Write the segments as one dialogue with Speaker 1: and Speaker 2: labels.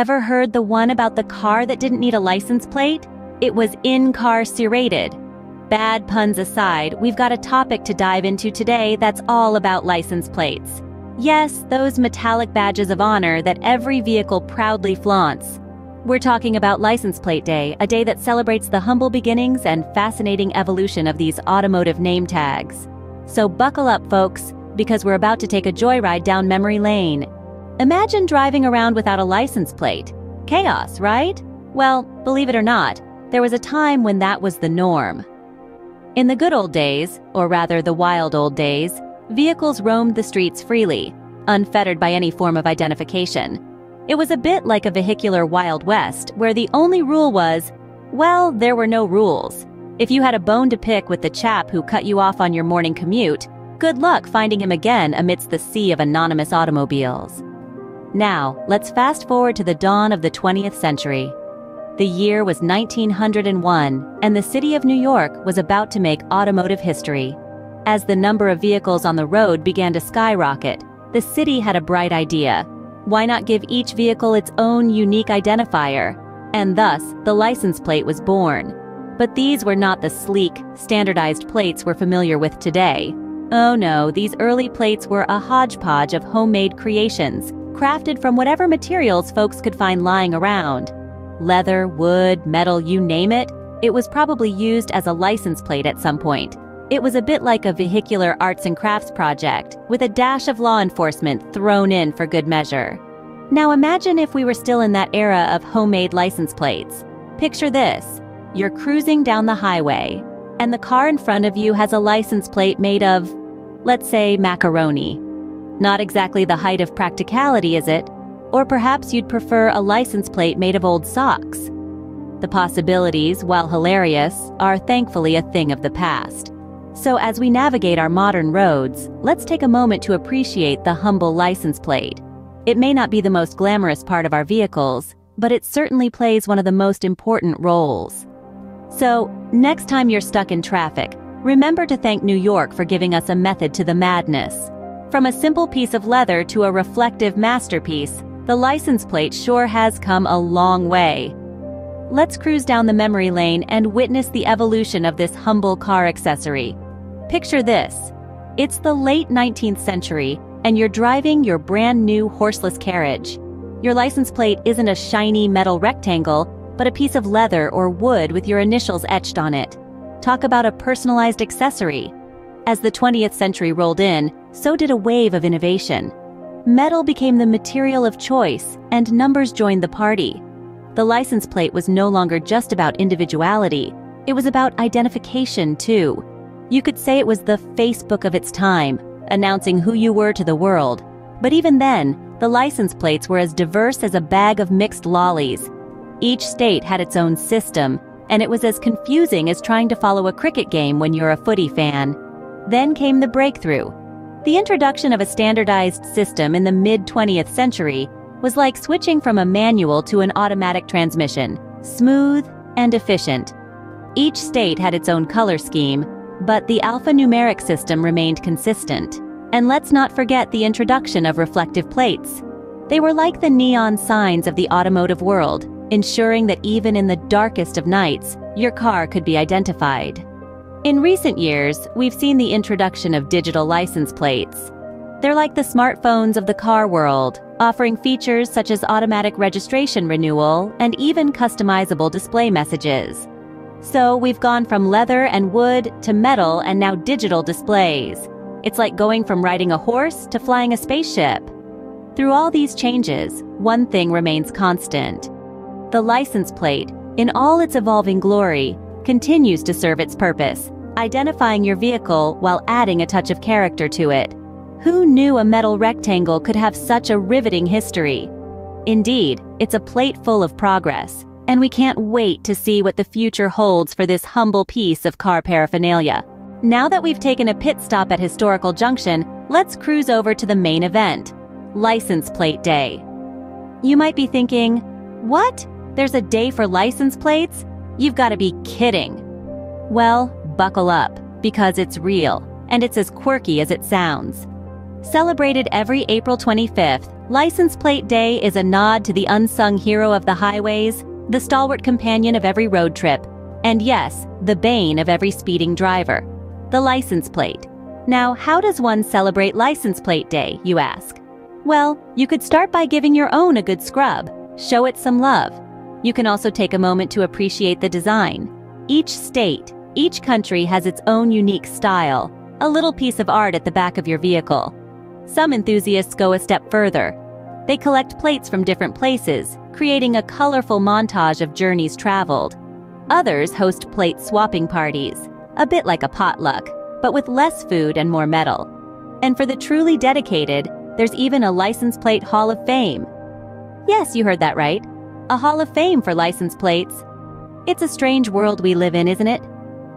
Speaker 1: Ever heard the one about the car that didn't need a license plate? It was incarcerated. Bad puns aside, we've got a topic to dive into today that's all about license plates. Yes, those metallic badges of honor that every vehicle proudly flaunts. We're talking about License Plate Day, a day that celebrates the humble beginnings and fascinating evolution of these automotive name tags. So buckle up, folks, because we're about to take a joyride down memory lane. Imagine driving around without a license plate. Chaos, right? Well, believe it or not, there was a time when that was the norm. In the good old days, or rather the wild old days, vehicles roamed the streets freely, unfettered by any form of identification. It was a bit like a vehicular Wild West, where the only rule was, well, there were no rules. If you had a bone to pick with the chap who cut you off on your morning commute, good luck finding him again amidst the sea of anonymous automobiles. Now, let's fast forward to the dawn of the 20th century. The year was 1901, and the city of New York was about to make automotive history. As the number of vehicles on the road began to skyrocket, the city had a bright idea. Why not give each vehicle its own unique identifier? And thus, the license plate was born. But these were not the sleek, standardized plates we're familiar with today. Oh no, these early plates were a hodgepodge of homemade creations, crafted from whatever materials folks could find lying around. Leather, wood, metal, you name it, it was probably used as a license plate at some point. It was a bit like a vehicular arts and crafts project, with a dash of law enforcement thrown in for good measure. Now imagine if we were still in that era of homemade license plates. Picture this. You're cruising down the highway, and the car in front of you has a license plate made of, let's say, macaroni. Not exactly the height of practicality, is it? Or perhaps you'd prefer a license plate made of old socks. The possibilities, while hilarious, are thankfully a thing of the past. So as we navigate our modern roads, let's take a moment to appreciate the humble license plate. It may not be the most glamorous part of our vehicles, but it certainly plays one of the most important roles. So, next time you're stuck in traffic, remember to thank New York for giving us a method to the madness. From a simple piece of leather to a reflective masterpiece, the license plate sure has come a long way. Let's cruise down the memory lane and witness the evolution of this humble car accessory. Picture this. It's the late 19th century, and you're driving your brand new horseless carriage. Your license plate isn't a shiny metal rectangle, but a piece of leather or wood with your initials etched on it. Talk about a personalized accessory. As the 20th century rolled in, so did a wave of innovation. Metal became the material of choice, and numbers joined the party. The license plate was no longer just about individuality. It was about identification, too. You could say it was the Facebook of its time, announcing who you were to the world. But even then, the license plates were as diverse as a bag of mixed lollies. Each state had its own system, and it was as confusing as trying to follow a cricket game when you're a footy fan. Then came the breakthrough. The introduction of a standardized system in the mid-20th century was like switching from a manual to an automatic transmission, smooth and efficient. Each state had its own color scheme, but the alphanumeric system remained consistent. And let's not forget the introduction of reflective plates. They were like the neon signs of the automotive world, ensuring that even in the darkest of nights, your car could be identified. In recent years, we've seen the introduction of digital license plates. They're like the smartphones of the car world, offering features such as automatic registration renewal and even customizable display messages. So we've gone from leather and wood to metal and now digital displays. It's like going from riding a horse to flying a spaceship. Through all these changes, one thing remains constant. The license plate, in all its evolving glory, continues to serve its purpose, identifying your vehicle while adding a touch of character to it. Who knew a metal rectangle could have such a riveting history? Indeed, it's a plate full of progress, and we can't wait to see what the future holds for this humble piece of car paraphernalia. Now that we've taken a pit stop at Historical Junction, let's cruise over to the main event, License Plate Day. You might be thinking, what? There's a day for license plates? You've got to be kidding. Well, buckle up, because it's real, and it's as quirky as it sounds. Celebrated every April 25th, License Plate Day is a nod to the unsung hero of the highways, the stalwart companion of every road trip, and yes, the bane of every speeding driver. The license plate. Now, how does one celebrate License Plate Day, you ask? Well, you could start by giving your own a good scrub. Show it some love. You can also take a moment to appreciate the design. Each state, each country has its own unique style, a little piece of art at the back of your vehicle. Some enthusiasts go a step further. They collect plates from different places, creating a colorful montage of journeys traveled. Others host plate swapping parties, a bit like a potluck, but with less food and more metal. And for the truly dedicated, there's even a license plate Hall of Fame. Yes, you heard that right. A Hall of Fame for license plates. It's a strange world we live in, isn't it?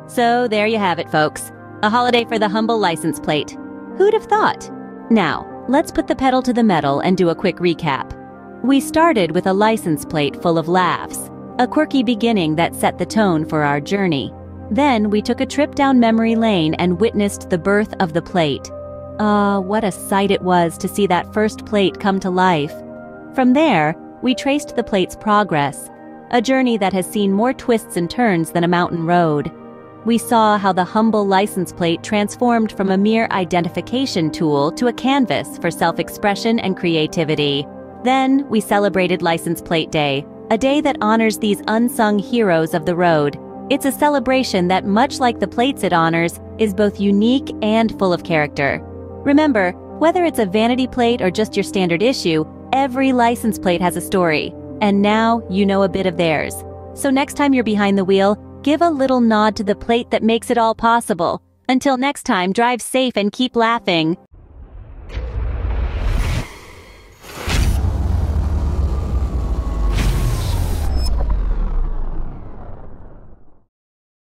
Speaker 1: So there you have it, folks. A holiday for the humble license plate. Who'd have thought? Now, let's put the pedal to the metal and do a quick recap. We started with a license plate full of laughs, a quirky beginning that set the tone for our journey. Then we took a trip down memory lane and witnessed the birth of the plate. What a sight it was to see that first plate come to life. From there, we traced the plate's progress, a journey that has seen more twists and turns than a mountain road. We saw how the humble license plate transformed from a mere identification tool to a canvas for self-expression and creativity. Then, we celebrated License Plate Day, a day that honors these unsung heroes of the road. It's a celebration that, much like the plates it honors, is both unique and full of character. Remember, whether it's a vanity plate or just your standard issue, every license plate has a story, and now you know a bit of theirs. So next time you're behind the wheel, give a little nod to the plate that makes it all possible. Until next time, drive safe and keep laughing.